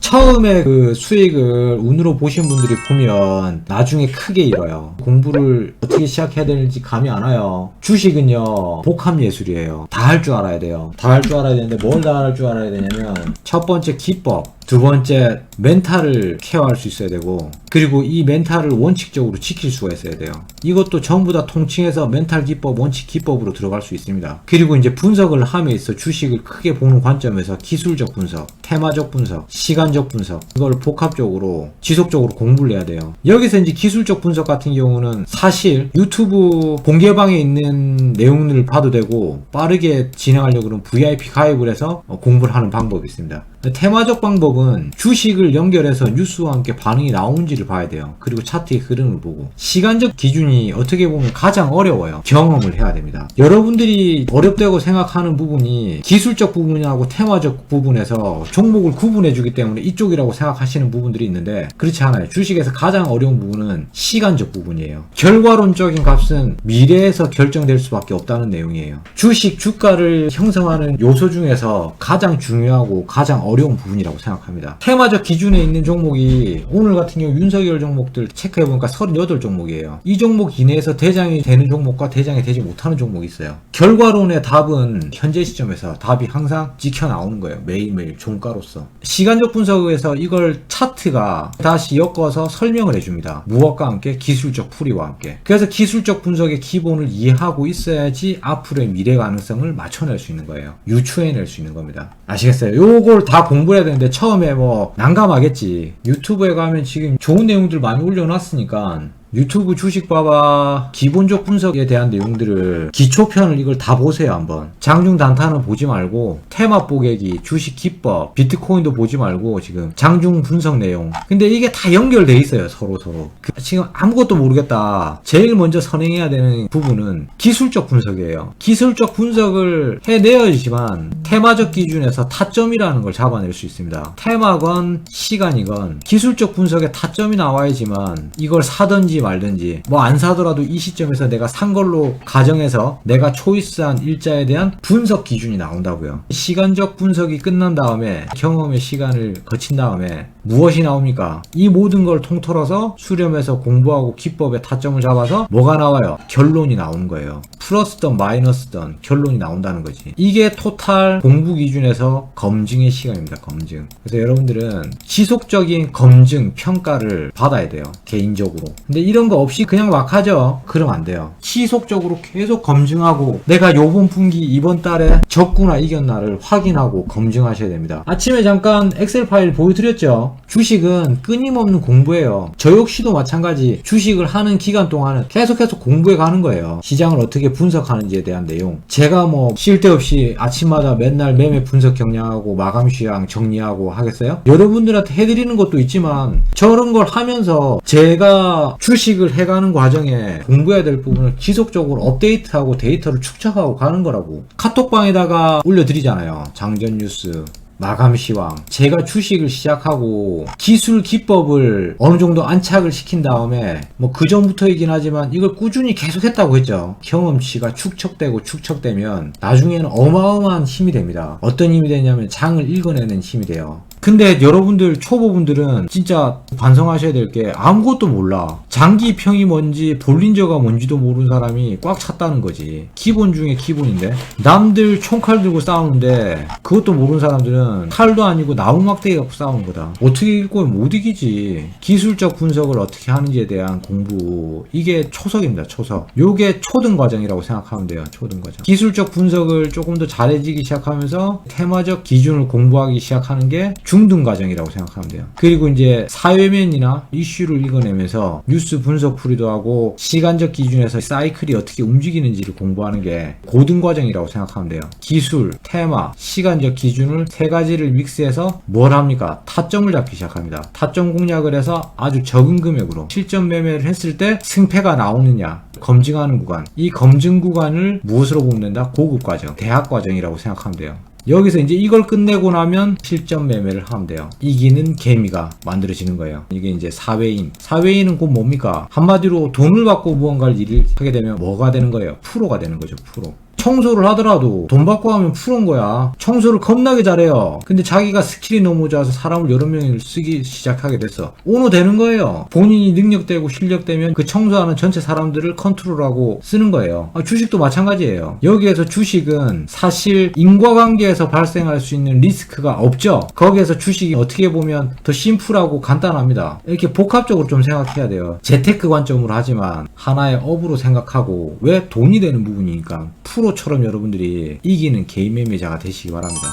처음에 그 수익을 운으로 보신 분들이 보면 나중에 크게 잃어요. 공부를 어떻게 시작해야 되는지 감이 안 와요. 주식은요, 복합 예술이에요. 다 할 줄 알아야 돼요. 다 할 줄 알아야 되는데 뭘 다 할 줄 알아야 되냐면, 첫 번째 기법, 두 번째 멘탈을 케어할 수 있어야 되고, 그리고 이 멘탈을 원칙적으로 지킬 수가 있어야 돼요. 이것도 전부 다 통칭해서 멘탈 기법, 원칙 기법으로 들어갈 수 있습니다. 그리고 이제 분석을 함에 있어 주식을 크게 보는 관점에서 기술적 분석, 테마적 분석, 시간적 분석, 이걸 복합적으로 지속적으로 공부를 해야 돼요. 여기서 이제 기술적 분석 같은 경우는 사실 유튜브 공개방에 있는 내용들을 봐도 되고, 빠르게 진행하려고 그러면 VIP 가입을 해서 공부를 하는 방법이 있습니다. 테마적 방법은 주식을 연결해서 뉴스와 함께 반응이 나오는지를 봐야 돼요. 그리고 차트의 흐름을 보고, 시간적 기준이 어떻게 보면 가장 어려워요. 경험을 해야 됩니다. 여러분들이 어렵다고 생각하는 부분이 기술적 부분하고 테마적 부분에서 종목을 구분해 주기 때문에 이쪽이라고 생각하시는 부분들이 있는데, 그렇지 않아요. 주식에서 가장 어려운 부분은 시간적 부분이에요. 결과론적인 값은 미래에서 결정될 수밖에 없다는 내용이에요. 주식 주가를 형성하는 요소 중에서 가장 중요하고 가장 어려운 부분이라고 생각합니다. 테마적 기준에 있는 종목이 오늘 같은 경우 윤석열 종목들 체크해보니까 38종목이에요. 이 종목 이내에서 대장이 되는 종목과 대장이 되지 못하는 종목이 있어요. 결과론의 답은 현재 시점에서 답이 항상 찍혀 나오는 거예요. 매일매일 종가로서. 시간적 분석에서 이걸 차트가 다시 엮어서 설명을 해줍니다. 무엇과 함께? 기술적 풀이와 함께. 그래서 기술적 분석의 기본을 이해하고 있어야지 앞으로의 미래 가능성을 맞춰낼 수 있는 거예요. 유추해낼 수 있는 겁니다. 아시겠어요? 요걸 다 공부해야 되는데 처음에 뭐 난감하겠지. 유튜브에 가면 지금 좋은 내용들 많이 올려놨으니까 유튜브 주식 봐봐, 기본적 분석에 대한 내용들을, 기초편을 이걸 다 보세요. 한번 장중 단타는 보지 말고, 테마 뽀개기, 주식 기법, 비트코인도 보지 말고, 지금 장중 분석 내용. 근데 이게 다 연결돼 있어요. 서로 지금 아무것도 모르겠다, 제일 먼저 선행해야 되는 부분은 기술적 분석이에요. 기술적 분석을 해내야지만 테마적 기준에서 타점이라는 걸 잡아낼 수 있습니다. 테마건 시간이건 기술적 분석에 타점이 나와야지만 이걸 사든지 말든지, 뭐 안 사더라도 이 시점에서 내가 산 걸로 가정해서 내가 초이스한 일자에 대한 분석 기준이 나온다고요. 시간적 분석이 끝난 다음에, 경험의 시간을 거친 다음에 무엇이 나옵니까? 이 모든 걸 통틀어서 수렴해서 공부하고 기법에 타점을 잡아서 뭐가 나와요? 결론이 나오는 거예요. 플러스든 마이너스든 결론이 나온다는 거지. 이게 토탈 공부 기준에서 검증의 시간입니다. 검증. 그래서 여러분들은 지속적인 검증, 평가를 받아야 돼요. 개인적으로. 근데 이런 거 없이 그냥 막 하죠? 그러면 안 돼요. 지속적으로 계속 검증하고, 내가 요번 분기 이번 달에 졌구나 이겼나를 확인하고 검증하셔야 됩니다. 아침에 잠깐 엑셀 파일 보여드렸죠? 주식은 끊임없는 공부예요. 저 역시도 마찬가지. 주식을 하는 기간 동안은 계속해서 공부해 가는 거예요. 시장을 어떻게 분석하는지에 대한 내용. 제가 뭐 쉴 데 없이 아침마다 맨날 매매 분석 경량하고 마감 시황 정리하고 하겠어요? 여러분들한테 해드리는 것도 있지만, 저런 걸 하면서 제가 주식을 해가는 과정에 공부해야 될 부분을 지속적으로 업데이트하고 데이터를 축적하고 가는 거라고. 카톡방에다가 올려드리잖아요. 장전 뉴스, 마감 시황. 제가 주식을 시작하고 기술 기법을 어느 정도 안착을 시킨 다음에, 뭐 그 전부터이긴 하지만 이걸 꾸준히 계속 했다고 했죠. 경험치가 축적되면 나중에는 어마어마한 힘이 됩니다. 어떤 힘이 되냐면 장을 읽어내는 힘이 돼요. 근데 여러분들 초보분들은 진짜 반성하셔야 될 게, 아무것도 몰라. 장기평이 뭔지 볼린저가 뭔지도 모르는 사람이 꽉 찼다는 거지. 기본 중에 기본인데, 남들 총칼 들고 싸우는데 그것도 모르는 사람들은 칼도 아니고 나무막대기 갖고 싸우는 거다. 어떻게 읽고 못 이기지. 기술적 분석을 어떻게 하는지에 대한 공부, 이게 초석입니다. 초석. 요게 초등 과정이라고 생각하면 돼요. 초등 과정. 기술적 분석을 조금 더 잘해지기 시작하면서 테마적 기준을 공부하기 시작하는 게 중등 과정이라고 생각하면 돼요. 그리고 이제 사회면이나 이슈를 읽어내면서 뉴스 분석 풀이도 하고, 시간적 기준에서 사이클이 어떻게 움직이는지를 공부하는 게 고등 과정이라고 생각하면 돼요. 기술, 테마, 시간적 기준을 세 가지를 믹스해서 뭘 합니까? 타점을 잡기 시작합니다. 타점 공략을 해서 아주 적은 금액으로 실전 매매를 했을 때 승패가 나오느냐 검증하는 구간. 이 검증 구간을 무엇으로 보면 된다? 고급 과정, 대학 과정이라고 생각하면 돼요. 여기서 이제 이걸 끝내고 나면 실전 매매를 하면 돼요. 이기는 개미가 만들어지는 거예요. 이게 이제 사회인. 사회인은 곧 뭡니까? 한마디로 돈을 받고 무언가를 일을 하게 되면 뭐가 되는 거예요? 프로가 되는 거죠. 프로. 청소를 하더라도 돈 받고 하면 프로인 거야. 청소를 겁나게 잘해요. 근데 자기가 스킬이 너무 좋아서 사람을 여러 명을 쓰기 시작하게 됐어. 오너 되는 거예요. 본인이 능력되고 실력되면 그 청소하는 전체 사람들을 컨트롤하고 쓰는 거예요. 주식도 마찬가지예요. 여기에서 주식은 사실 인과관계에서 발생할 수 있는 리스크가 없죠. 거기에서 주식이 어떻게 보면 더 심플하고 간단합니다. 이렇게 복합적으로 좀 생각해야 돼요. 재테크 관점으로 하지만 하나의 업으로 생각하고 왜 돈이 되는 부분이니까 프로처럼 여러분들이 이기는 개인 매매자가 되시기 바랍니다.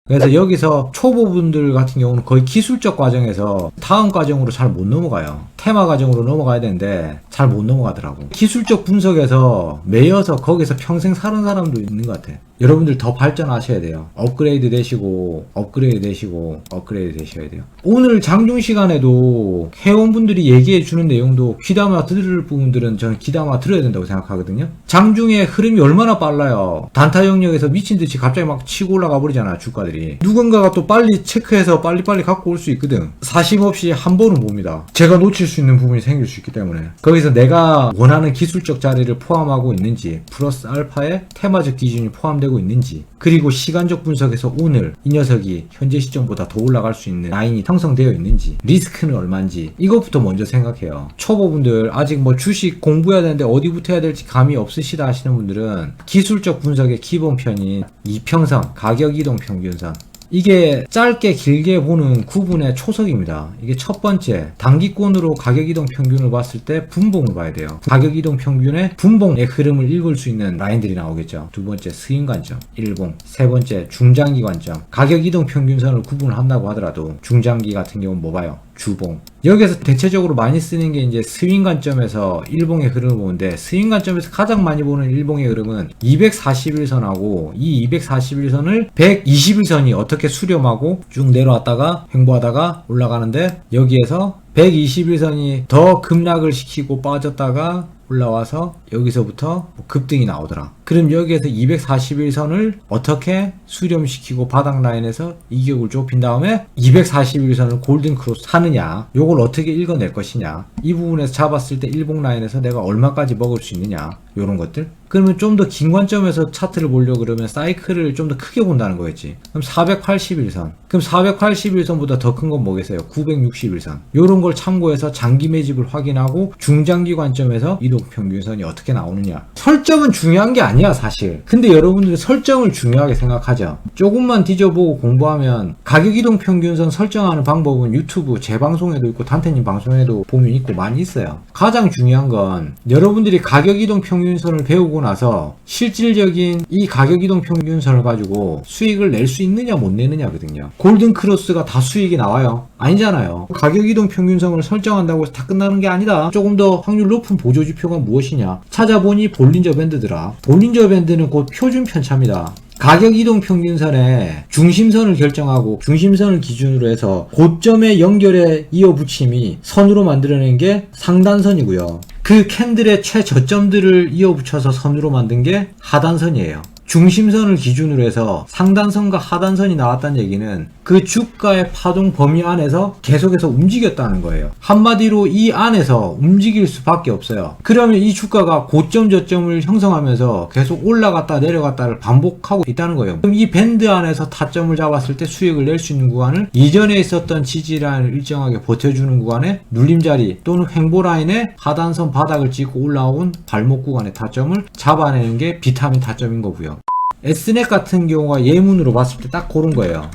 그래서 여기서 초보분들 같은 경우는 거의 기술적 과정에서 다음 과정으로 잘 못 넘어가요. 테마 과정으로 넘어가야 되는데 잘 못 넘어가더라고. 기술적 분석에서 매여서 거기서 평생 사는 사람도 있는 것 같아. 여러분들 더 발전하셔야 돼요. 업그레이드 되시고 업그레이드 되시고 업그레이드 되셔야 돼요. 오늘 장중 시간에도 회원분들이 얘기해 주는 내용도 귀담아 들을 부분들은 저는 귀담아 들어야 된다고 생각하거든요. 장중의 흐름이 얼마나 빨라요. 단타 영역에서 미친듯이 갑자기 막 치고 올라가 버리잖아, 주가들이. 누군가가 또 빨리 체크해서 빨리빨리 갖고 올 수 있거든. 사심 없이 한 번은 봅니다. 제가 놓칠 수 있는 부분이 생길 수 있기 때문에. 거기서 내가 원하는 기술적 자리를 포함하고 있는지, 플러스 알파에 테마적 기준이 포함되고 있는지, 그리고 시간적 분석에서 오늘 이 녀석이 현재 시점보다 더 올라갈 수 있는 라인이 형성되어 있는지, 리스크는 얼마인지, 이것부터 먼저 생각해요. 초보분들 아직 뭐 주식 공부해야 되는데 어디부터 해야 될지 감이 없으시다 하시는 분들은 기술적 분석의 기본편인 이평선, 가격이동 평균선, 이게 짧게 길게 보는 구분의 초석입니다. 이게 첫 번째, 단기권으로 가격이동 평균을 봤을 때 분봉을 봐야 돼요. 가격이동 평균의 분봉의 흐름을 읽을 수 있는 라인들이 나오겠죠. 두 번째, 스윙 관점, 일봉. 세 번째, 중장기 관점. 가격이동 평균선을 구분을 한다고 하더라도 중장기 같은 경우는 뭐 봐요? 주봉. 여기에서 대체적으로 많이 쓰는 게 이제 스윙 관점에서 일봉의 흐름을 보는데, 스윙 관점에서 가장 많이 보는 일봉의 흐름은 241선하고 이 241선을 121선이 어떻게 수렴하고 쭉 내려왔다가 횡보하다가 올라가는데, 여기에서 121선이 더 급락을 시키고 빠졌다가 올라와서 여기서부터 급등이 나오더라. 그럼 여기에서 241선을 어떻게 수렴시키고 바닥 라인에서 이격을 좁힌 다음에 241선을 골든 크로스 하느냐, 요걸 어떻게 읽어낼 것이냐, 이 부분에서 잡았을 때 일봉 라인에서 내가 얼마까지 먹을 수 있느냐, 요런 것들. 그러면 좀 더 긴 관점에서 차트를 보려고 그러면 사이클을 좀 더 크게 본다는 거겠지. 그럼 481선. 그럼 481선보다 더 큰 건 뭐겠어요? 961선. 요런 걸 참고해서 장기 매집을 확인하고 중장기 관점에서 이동평균선이 어떻게 나오느냐. 설정은 중요한 게 아니야, 사실. 근데 여러분들이 설정을 중요하게 생각하죠. 조금만 뒤져보고 공부하면 가격이동평균선 설정하는 방법은 유튜브 제 방송에도 있고 단테님 방송에도 보면 있고 많이 있어요. 가장 중요한 건 여러분들이 가격이동평균선을 배우고 나서 실질적인 이 가격이동평균선을 가지고 수익을 낼 수 있느냐 못 내느냐거든요. 골든크로스가 다 수익이 나와요? 아니잖아요. 가격이동평균선을 설정한다고 해서 다 끝나는 게 아니다. 조금 더 확률 높은 보조지표가 무엇이냐 찾아보니 볼린저 밴드더라. 볼린저 밴드는 곧 표준 편차입니다. 가격 이동 평균선의 중심선을 결정하고 중심선을 기준으로 해서 고점의 연결에 이어붙임이 선으로 만들어낸 게 상단선이고요. 그 캔들의 최저점들을 이어붙여서 선으로 만든 게 하단선이에요. 중심선을 기준으로 해서 상단선과 하단선이 나왔다는 얘기는 그 주가의 파동 범위 안에서 계속해서 움직였다는 거예요. 한마디로 이 안에서 움직일 수밖에 없어요. 그러면 이 주가가 고점 저점을 형성하면서 계속 올라갔다 내려갔다를 반복하고 있다는 거예요. 그럼 이 밴드 안에서 타점을 잡았을 때 수익을 낼 수 있는 구간을 이전에 있었던 지지라인을 일정하게 버텨주는 구간에 눌림자리 또는 횡보라인에 하단선 바닥을 찍고 올라온 발목 구간의 타점을 잡아내는 게 비타민 타점인 거고요. S넷 같은 경우가 예문으로 봤을 때 딱 그런 거예요.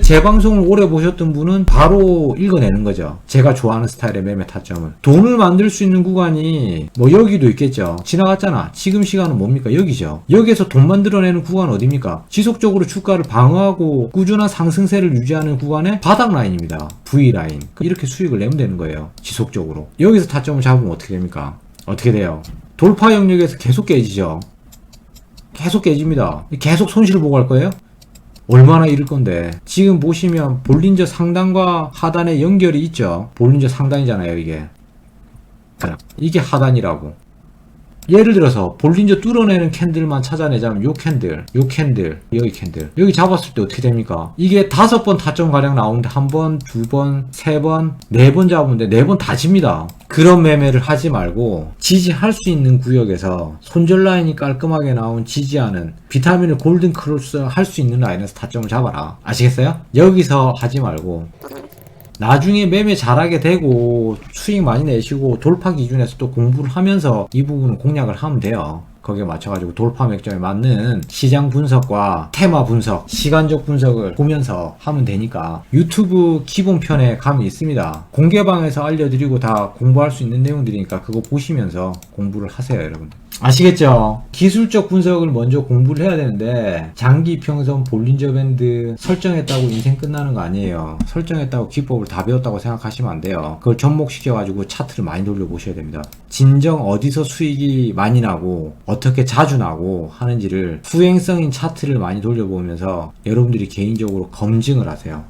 제 방송을 오래 보셨던 분은 바로 읽어내는 거죠. 제가 좋아하는 스타일의 매매 타점을. 돈을 만들 수 있는 구간이 뭐 여기도 있겠죠. 지나갔잖아. 지금 시간은 뭡니까? 여기죠. 여기에서 돈 만들어내는 구간은 어딥니까? 지속적으로 주가를 방어하고 꾸준한 상승세를 유지하는 구간의 바닥 라인입니다. V라인. 이렇게 수익을 내면 되는 거예요. 지속적으로. 여기서 타점을 잡으면 어떻게 됩니까? 어떻게 돼요? 돌파 영역에서 계속 깨지죠. 계속 깨집니다. 계속 손실을 보고 갈 거예요? 얼마나 잃을 건데. 지금 보시면 볼린저 상단과 하단의 연결이 있죠. 볼린저 상단이잖아요, 이게. 이게 하단이라고. 예를 들어서 볼린저 뚫어내는 캔들만 찾아내자면 요 캔들, 요 캔들, 여기 캔들. 여기 잡았을 때 어떻게 됩니까? 이게 5번 타점 가량 나오는데 1번, 2번, 3번, 4번 잡으면 4번 다 집니다. 그런 매매를 하지 말고 지지할 수 있는 구역에서 손절 라인이 깔끔하게 나온 지지하는 비타민을 골든 크로스 할 수 있는 라인에서 타점을 잡아라. 아시겠어요? 여기서 하지 말고 나중에 매매 잘하게 되고 수익 많이 내시고 돌파 기준에서 또 공부를 하면서 이 부분은 공략을 하면 돼요. 거기에 맞춰가지고 돌파 맥점에 맞는 시장 분석과 테마 분석, 시간적 분석을 보면서 하면 되니까 유튜브 기본편에 감이 있습니다. 공개방에서 알려드리고 다 공부할 수 있는 내용들이니까 그거 보시면서 공부를 하세요, 여러분들. 아시겠죠? 기술적 분석을 먼저 공부를 해야 되는데 장기 평선 볼린저 밴드 설정했다고 인생 끝나는 거 아니에요. 설정했다고 기법을 다 배웠다고 생각하시면 안 돼요. 그걸 접목시켜가지고 차트를 많이 돌려보셔야 됩니다. 진정 어디서 수익이 많이 나고 어떻게 자주 나고 하는지를 수행성인 차트를 많이 돌려보면서 여러분들이 개인적으로 검증을 하세요.